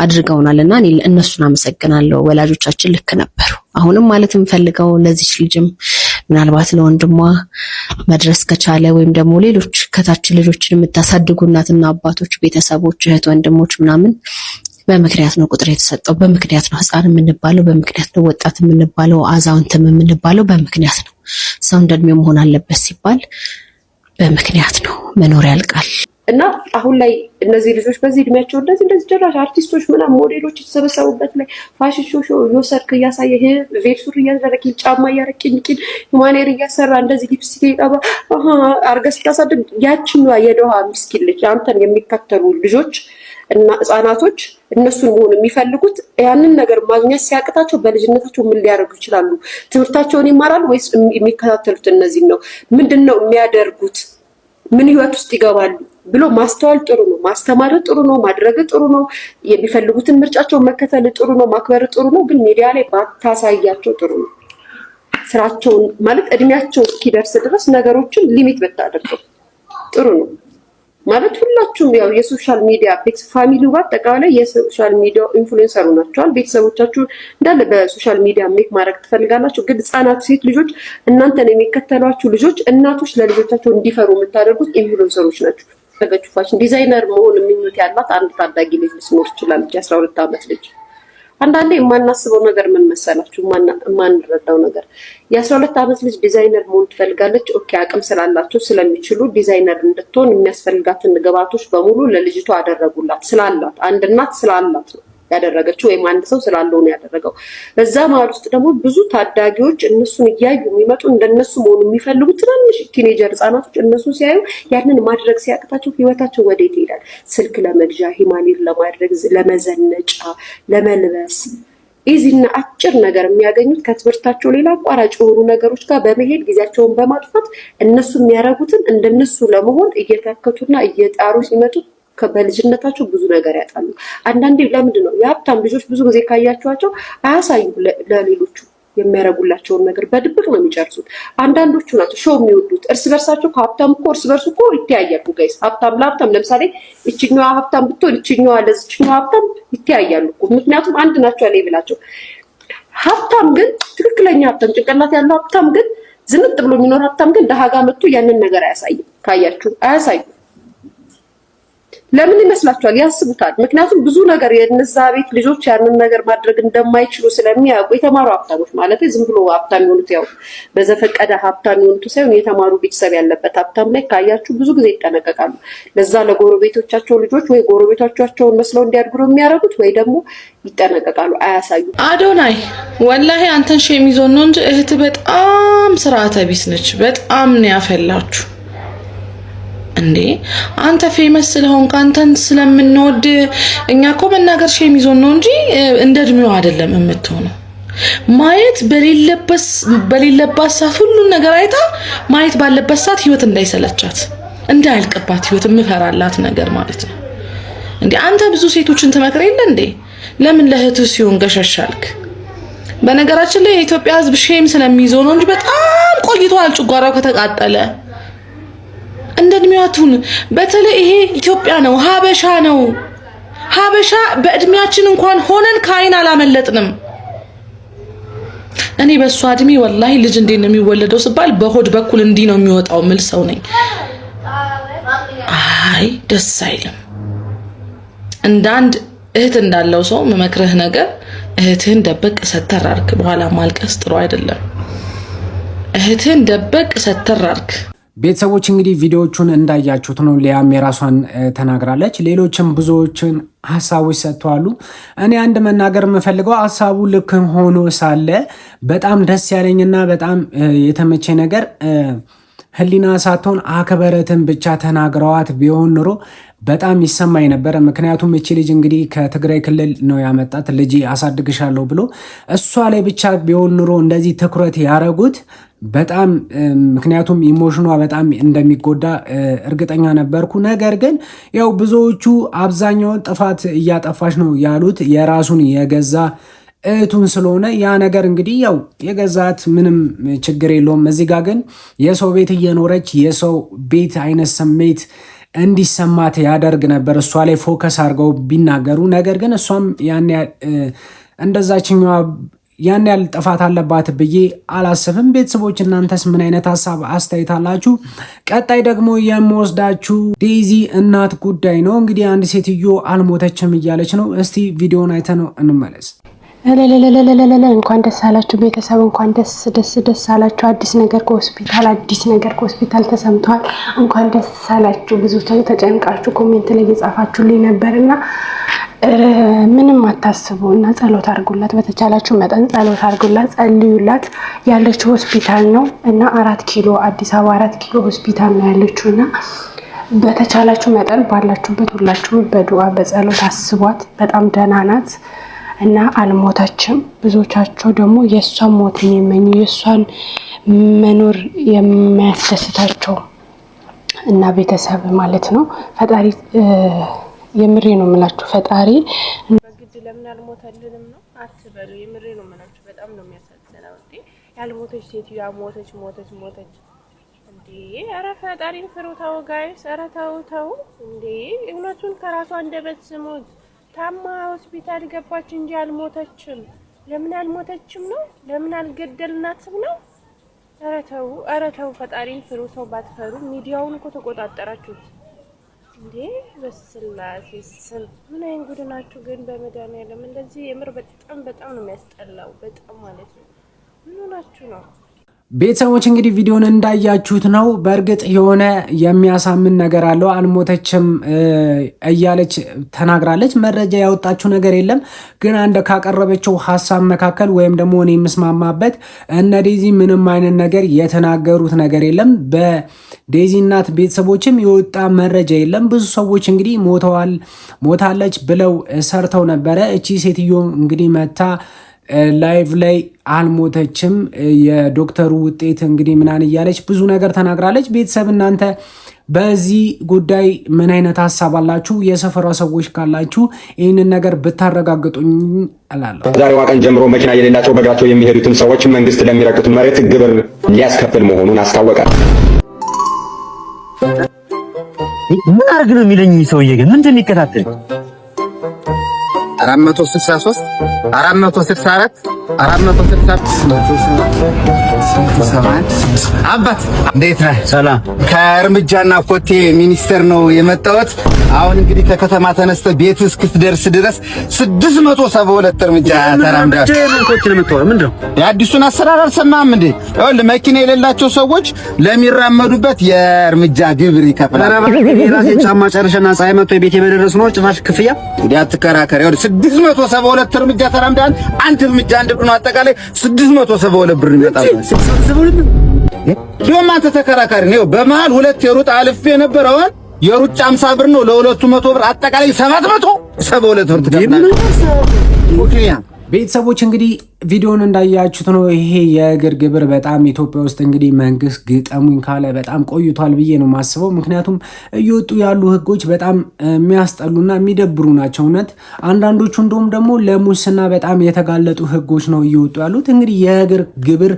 አድርገውናልና እኔ እነሱን አመሰግናለሁ። ወላጆቻችን ልክ ነበሩ። አሁንም ማለት የምፈልገው ለዚህ ልጅም ምናልባት ለወንድሟ መድረስ ከቻለ ወይም ደግሞ ሌሎች ከታች ልጆችን የምታሳድጉ እናትና አባቶች፣ ቤተሰቦች፣ እህት ወንድሞች ምናምን በምክንያት ነው ቁጥር የተሰጠው። በምክንያት ነው ህፃን የምንባለው፣ በምክንያት ነው ወጣት የምንባለው፣ አዛውንትም የምንባለው በምክንያት ነው። ሰው እንደድሜው መሆን አለበት ሲባል በምክንያት ነው። መኖር ያልቃል እና አሁን ላይ እነዚህ ልጆች በዚህ እድሜያቸው እንደዚህ ጀራሽ አርቲስቶች ምናምን ሞዴሎች የተሰበሰቡበት ላይ ፋሽን ሾው እየወሰድክ እያሳየህ ቬል ሱሪ እያደረክ ጫማ እያረክኝ ሁማኔር እያሰራ እንደዚህ ሊፕስቲክ ይቀባ አርገህ ስታሳድግ ያችኛዋ የደሃ ምስኪን ልጅ አንተን የሚከተሉ ልጆች እና ህጻናቶች እነሱን መሆን የሚፈልጉት ያንን ነገር ማግኘት ሲያቅታቸው በልጅነታቸው ምን ሊያደርጉ ይችላሉ? ትምህርታቸውን ይማራሉ ወይስ የሚከታተሉት እነዚህ ነው? ምንድነው የሚያደርጉት? ምን ህይወት ውስጥ ይገባሉ ብሎ ማስተዋል ጥሩ ነው። ማስተማር ጥሩ ነው። ማድረግ ጥሩ ነው። የሚፈልጉትን ምርጫቸውን መከተል ጥሩ ነው። ማክበር ጥሩ ነው። ግን ሚዲያ ላይ ባታሳያቸው ጥሩ ነው። ስራቸውን ማለት እድሜያቸው እስኪደርስ ድረስ ነገሮችን ሊሚት ብታደርገው ጥሩ ነው። ማለት ሁላችሁም ያው የሶሻል ሚዲያ ቤት ፋሚሊው በአጠቃላይ የሶሻል ሚዲያ ኢንፍሉዌንሰሩ ናቸዋል። ቤተሰቦቻችሁ እንዳለ በሶሻል ሚዲያ ሜክ ማድረግ ትፈልጋላችሁ። ግን ህጻናት ሴት ልጆች እናንተን የሚከተሏችሁ ልጆች እናቶች ለልጆቻቸው እንዲፈሩ የምታደርጉት ኢንፍሉዌንሰሮች ናቸው። ተገጩ ፋሽን ዲዛይነር መሆን ምኞት ያላት አንድ ታዳጊ ልጅ ልትኖር ትችላለች፣ 12 ዓመት ልጅ። አንዳንዴ የማናስበው ነገር ምን መሰላችሁ? የማንረዳው ነገር የ12 ዓመት ልጅ ዲዛይነር መሆን ትፈልጋለች። ኦኬ አቅም ስላላቸው ስለሚችሉ ዲዛይነር እንድትሆን የሚያስፈልጋትን ግብአቶች በሙሉ ለልጅቷ አደረጉላት። ስላላት አንድ እናት ስላላት ነው ያደረገችው፣ ወይም አንድ ሰው ስላለው ነው ያደረገው። በዛ መሀል ውስጥ ደግሞ ብዙ ታዳጊዎች እነሱን እያዩ የሚመጡ እንደነሱ መሆኑ የሚፈልጉ ትናንሽ ቲኔጀር ህጻናቶች እነሱ ሲያዩ ያንን ማድረግ ሲያቅታቸው ህይወታቸው ወዴት ይሄዳል? ስልክ ለመግዣ፣ ሂማሊር ለማድረግ፣ ለመዘነጫ፣ ለመልበስ ኢዚና አጭር ነገር የሚያገኙት ከትምህርታቸው ሌላ አቋራጭ የሆኑ ነገሮች ጋር በመሄድ ጊዜያቸውን በማጥፋት እነሱ የሚያረጉትን እንደነሱ ለመሆን እየተከቱና እየጣሩ ሲመጡ በልጅነታቸው ብዙ ነገር ያጣሉ። አንዳንዴ ለምንድን ነው የሀብታም ልጆች ብዙ ጊዜ ካያቸዋቸው አያሳዩ ለሌሎቹ የሚያረጉላቸውን ነገር በድብቅ ነው የሚጨርሱት። አንዳንዶቹ ናቸው ሾው የሚወዱት እርስ በርሳቸው። ከሀብታም እኮ እርስ በርሱ እኮ ይተያያሉ ጋይስ። ሀብታም ለሀብታም ለምሳሌ እችኛዋ ሀብታም ብትሆን እችኛዋ ለዚችኛዋ ሀብታም ይተያያሉ እኮ ምክንያቱም አንድ ናቸው ሌብላቸው። ሀብታም ግን ትክክለኛ ሀብታም ጭንቅላት ያለው ሀብታም ግን ዝንጥ ብሎ የሚኖር ሀብታም ግን ደሃ ጋር መጥቶ ያንን ነገር አያሳይም። ካያችሁ አያሳዩም። ለምን ይመስላችኋል? ያስቡታል። ምክንያቱም ብዙ ነገር የነዛ ቤት ልጆች ያንን ነገር ማድረግ እንደማይችሉ ስለሚያውቁ የተማሩ ሀብታሞች ማለት ዝም ብሎ ሀብታም የሆኑት ያው በዘፈቀደ ሀብታም የሆኑት ሳይሆን የተማሩ ቤተሰብ ያለበት ሀብታም ላይ ካያችሁ ብዙ ጊዜ ይጠነቀቃሉ። ለዛ ለጎረቤቶቻቸው ልጆች ወይ ጎረቤቶቻቸውን መስለው እንዲያድጉ ነው የሚያደርጉት ወይ ደግሞ ይጠነቀቃሉ፣ አያሳዩ። አዶናይ ወላሂ አንተን ሼም ይዞ ነው እንጂ እህት በጣም ስርዓተ ቢስ ነች። በጣም ነው ያፈላችሁ እንዴ አንተ ፌመስ ስለሆንክ አንተን ስለምንወድ እኛ እኮ መናገር ሼም ይዞን ነው እንጂ እንደ እድሜው አይደለም የምትሆነው። ማየት በሌለባት ሰዓት ሁሉን ነገር አይታ ማየት ባለበት ሰዓት ህይወት እንዳይሰለቻት እንዳያልቅባት ህይወት የምፈራላት ነገር ማለት ነው። እንዴ አንተ ብዙ ሴቶችን ትመክር የለ እንዴ? ለምን ለእህትህ ሲሆን ገሸሻልክ? በነገራችን ላይ የኢትዮጵያ ህዝብ ሼም ስለሚይዘው ነው እንጂ በጣም ቆይቷል ጭጓራው ከተቃጠለ። እንደ እድሜያቱን በተለይ ይሄ ኢትዮጵያ ነው፣ ሀበሻ ነው። ሀበሻ በእድሜያችን እንኳን ሆነን ከአይን አላመለጥንም። እኔ በሷ እድሜ ወላሂ ልጅ እንዴት ነው የሚወለደው ሲባል በሆድ በኩል እንዲህ ነው የሚወጣው ምል ሰው ነኝ። አይ ደስ አይልም። እንዳንድ እህት እንዳለው ሰው መመክረህ ነገር እህትህን ደበቅ ሰተራርክ፣ በኋላ ማልቀስ ጥሩ አይደለም። እህትህን ደበቅ ሰተራርክ። ቤተሰቦች እንግዲህ ቪዲዮዎቹን እንዳያችሁት ነው። ሊያም የራሷን ተናግራለች። ሌሎችም ብዙዎችን ሀሳቦች ሰጥተዋሉ። እኔ አንድ መናገር የምፈልገው ሀሳቡ ልክ ሆኖ ሳለ በጣም ደስ ያለኝና በጣም የተመቸ ነገር ህሊና ሳትሆን አክበረትን ብቻ ተናግረዋት ቢሆን ኑሮ በጣም ይሰማኝ ነበር። ምክንያቱም እቺ ልጅ እንግዲህ ከትግራይ ክልል ነው ያመጣት ልጅ አሳድግሻለሁ ብሎ እሷ ላይ ብቻ ቢሆን ኑሮ እንደዚህ ትኩረት ያረጉት በጣም ምክንያቱም ኢሞሽኗ በጣም እንደሚጎዳ እርግጠኛ ነበርኩ። ነገር ግን ያው ብዙዎቹ አብዛኛውን ጥፋት እያጠፋች ነው ያሉት የራሱን የገዛ እህቱን ስለሆነ ያ ነገር እንግዲህ ያው የገዛት ምንም ችግር የለውም። እዚህ ጋር ግን የሰው ቤት እየኖረች የሰው ቤት አይነት ስሜት እንዲሰማት ያደርግ ነበር እሷ ላይ ፎከስ አድርገው ቢናገሩ። ነገር ግን እሷም እንደዛችኛዋ ያን ያህል ጥፋት አለባት ብዬ አላስብም። ቤተሰቦች እናንተስ ምን አይነት ሀሳብ አስተያየት አላችሁ? ቀጣይ ደግሞ የምወስዳችሁ ዴዚ እናት ጉዳይ ነው። እንግዲህ አንድ ሴትዮ አልሞተችም እያለች ነው። እስቲ ቪዲዮን አይተነው እንመለስ። እንኳን ደስ አላችሁ ቤተሰብ፣ እንኳን ደስ አላችሁ። አዲስ ነገር ከሆስፒታል ተሰምቷል። እንኳን ደስ አላችሁ። ብዙ ተጨንቃችሁ ኮሜንት ላይ እየጻፋችሁልኝ ነበርና ምንም አታስቡ እና ጸሎት አድርጉላት። በተቻላችሁ መጠን ጸሎት አድርጉላት፣ ጸልዩላት። ያለችው ሆስፒታል ነው እና 4 ኪሎ አዲስ አበባ 4 ኪሎ ሆስፒታል ነው ያለችው እና በተቻላችሁ መጠን ባላችሁበት ሁላችሁም በዱዓ በጸሎት አስቧት። በጣም ደህና ናት እና አልሞተችም። ብዙዎቻቸው ደግሞ የእሷን ሞት የሚመኙ የእሷን መኖር የሚያስደስታቸው እና ቤተሰብ ማለት ነው። ፈጣሪ የምሬ ነው የምላችሁ፣ ፈጣሪ በግድ ለምን አልሞተልንም ነው አትበሉ። የምሬ ነው የምላችሁ፣ በጣም ነው የሚያሳዝነው። ያልሞተች ሴትዮዋ ሞተች። እንዴ ኧረ ፈጣሪን ፍሩ ተው ጋይስ ኧረ ተው እንዴ እውነቱን ከራሷ አንደበት ስሙት ታማ ሆስፒታል ገባች እንጂ አልሞተችም ለምን አልሞተችም ነው ለምን አልገደልናትም ነው ኧረ ተው ፈጣሪን ፍሩ ተው ባትፈሩ ሚዲያውን እኮ ተቆጣጣራችሁት እንዴ በስላሴ ስም ምን አይንጉድ ናችሁ ግን በመድኃኒዓለም እንደዚህ የምር በጣም ነው የሚያስጠላው በጣም ማለት ነው ምን ሆናችሁ ነው ቤተሰቦች እንግዲህ ቪዲዮን እንዳያችሁት ነው በእርግጥ የሆነ የሚያሳምን ነገር አለው አልሞተችም እያለች ተናግራለች መረጃ ያወጣችው ነገር የለም ግን አንደ ካቀረበችው ሐሳብ መካከል ወይም ደግሞ እኔ መስማማበት እነ ዴዚ ምንም አይነት ነገር የተናገሩት ነገር የለም በዴዚ እናት ቤተሰቦችም የወጣ መረጃ የለም ብዙ ሰዎች እንግዲህ ሞታለች ብለው ሰርተው ነበረ እቺ ሴትዮ እንግዲህ መታ ላይቭ ላይ አልሞተችም የዶክተሩ ውጤት እንግዲህ ምናን እያለች ብዙ ነገር ተናግራለች ቤተሰብ እናንተ በዚህ ጉዳይ ምን አይነት ሐሳብ አላችሁ የሰፈራ ሰዎች ካላችሁ ይሄንን ነገር ብታረጋግጡኝ እላለሁ ዛሬዋ ቀን ጀምሮ መኪና የሌላቸው በእግራቸው የሚሄዱትን ሰዎች መንግስት ለሚረግጡት መሬት ግብር ሊያስከፍል መሆኑን አስታወቀ ምን አርግ ነው የሚለኝ ሰውዬ ግን ምንድን ነው የሚከታተል 463 464 አባት እንዴት ነህ? ሰላም። ከእርምጃና ኮቴ ሚኒስቴር ነው የመጣሁት። አሁን እንግዲህ ከከተማ ተነስተ ቤት እስክትደርስ ድረስ 672 እርምጃ ተራምዳል። ምንድነው? የአዲሱን አሰራር አልሰማህም እንዴ? ይኸውልህ መኪና የሌላቸው ሰዎች ለሚራመዱበት የእርምጃ ግብር ይከፍላል። ራሴ ጫማ ጨርሼና ፀሐይ መጥቶ ቤቴ በደረሱ ነው ጭራሽ ክፍያ እንግዲህ አትከራከር። ይኸውልህ 672 እርምጃ ተራምዳል። አንድ እርምጃ ነው አጠቃላይ 672 ብር ይመጣል። 672 ደግሞ አንተ ተከራካሪ ነው። በመሃል ሁለት የሩጥ አልፌ የነበረውን የሩጫ 50 ብር ነው ለሁለቱ 100 ብር አጠቃላይ 772 ብር ትከፍላለህ። ቤተሰቦች እንግዲህ ቪዲዮን እንዳያችሁት ነው። ይሄ የእግር ግብር በጣም ኢትዮጵያ ውስጥ እንግዲህ መንግስት ግጠሙኝ ካለ በጣም ቆይቷል ብዬ ነው ማስበው። ምክንያቱም እየወጡ ያሉ ህጎች በጣም የሚያስጠሉና የሚደብሩ ናቸው። እውነት አንዳንዶቹ እንደውም ደግሞ ለሙስና በጣም የተጋለጡ ህጎች ነው እየወጡ ያሉት። እንግዲህ የእግር ግብር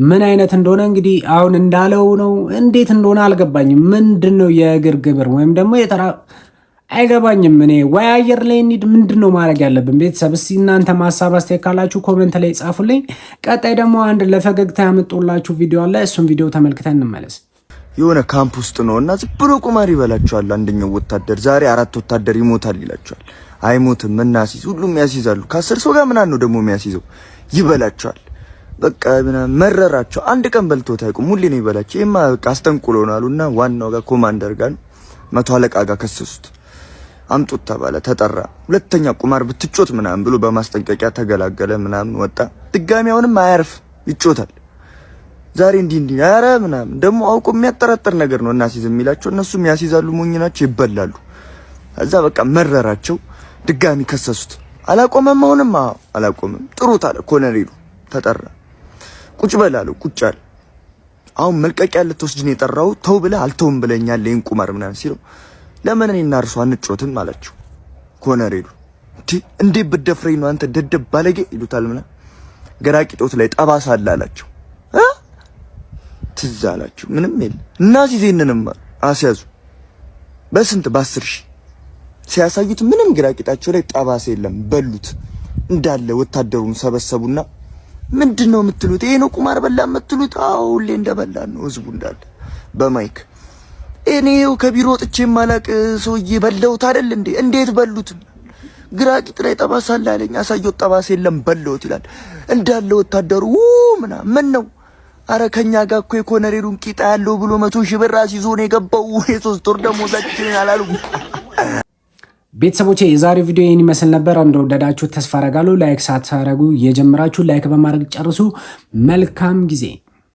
ምን አይነት እንደሆነ እንግዲህ አሁን እንዳለው ነው። እንዴት እንደሆነ አልገባኝም። ምንድነው የእግር ግብር ወይም ደግሞ አይገባኝም። እኔ ወይ አየር ላይ እንሂድ ምንድነው ማድረግ ያለብን? ቤተሰብ እስቲ እናንተ ማሳብ አስተያየት ካላችሁ ኮሜንት ላይ ጻፉልኝ። ቀጣይ ደግሞ አንድ ለፈገግታ ያመጣላችሁ ቪዲዮ አለ። እሱን ቪዲዮ ተመልክተን እንመለስ። የሆነ ካምፕ ውስጥ ነውና ዝም ብሎ ቁማር ይበላቸዋል። አንደኛው ወታደር ዛሬ 4 ወታደር ይሞታል ይላቸዋል። አይሞትም እናሲዝ ሁሉም ያሲዛሉ። ከ10 ሰው ጋር ምናን ነው ደግሞ የሚያሲዘው? ይበላቸዋል። በቃ ምናምን መረራቸው። አንድ ቀን በልቶት አይቆም ሁሌ ነው ይበላቸው። ይሄማ በቃ አስጠንቁሎናሉና ዋናው ጋር ኮማንደር ጋር 100 አለቃ ጋር ከሰሱት። አምጡት ተባለ ተጠራ። ሁለተኛ ቁማር ብትጮት ምናምን ብሎ በማስጠንቀቂያ ተገላገለ ምናምን ወጣ። ድጋሚ አሁንም አያርፍ ይጮታል። ዛሬ እንዲህ ኧረ ምናምን ደግሞ አውቆ የሚያጠራጥር ነገር ነው እናሲዝ የሚላቸው። እነሱም ያሲዛሉ፣ ሞኝ ናቸው፣ ይበላሉ። እዛ በቃ መረራቸው። ድጋሚ ከሰሱት። አላቆመም። አሁንም አላቆመም። ጥሩት አለ ኮሎኔሉ። ተጠራ። ቁጭ በላለው ቁጭ አለ። አሁን መልቀቂያ ልትወስድ ነው የጠራው። ተው ብለህ አልተውም ብለኛል ይሄን ቁማር ምናምን ሲለው ለምን እኔና እርሷ አንጮትም አላችሁ። ኮሎኔሉ እንዴ በደፍረኝ ነው አንተ ደደብ ባለጌ ይሉታል። ምናምን ገራቂጦት ላይ ጠባሳ አለ አላቸው። ትዝ አላችሁ ምንም የለ እና ሲዜንንም አስያዙ። በስንት በ10 ሺህ ሲያሳዩት ምንም ገራቂጣቸው ላይ ጠባሳ የለም። በሉት እንዳለ ወታደሩን ሰበሰቡና ምንድነው የምትሉት? ይሄ ነው ቁማር በላ የምትሉት? አዎ ሁሌ እንደበላን ነው ህዝቡ እንዳለ በማይክ እኔው ከቢሮ ወጥቼ ማላቅ ሰውዬ በለውት አይደል እንዴ? እንዴት በሉት? ግራቂጥ ላይ ጠባሳ አለ አለኝ። አሳየው ጠባሳ የለም በለውት ይላል እንዳለ ወታደሩ ምን ነው? አረ ከኛ ጋር እኮ የኮሎኔሉን ቂጣ ያለው ብሎ 100 ሺህ ብር አስይዞ ነው የገባው። የ3 ወር ደሞዛችንን አላሉ። ቤተሰቦቼ የዛሬው ቪዲዮ ይህን ይመስል ነበር። እንደወደዳችሁ ተስፋ አደርጋለሁ። ላይክ ሳታረጉ የጀመራችሁ ላይክ በማድረግ ጨርሱ። መልካም ጊዜ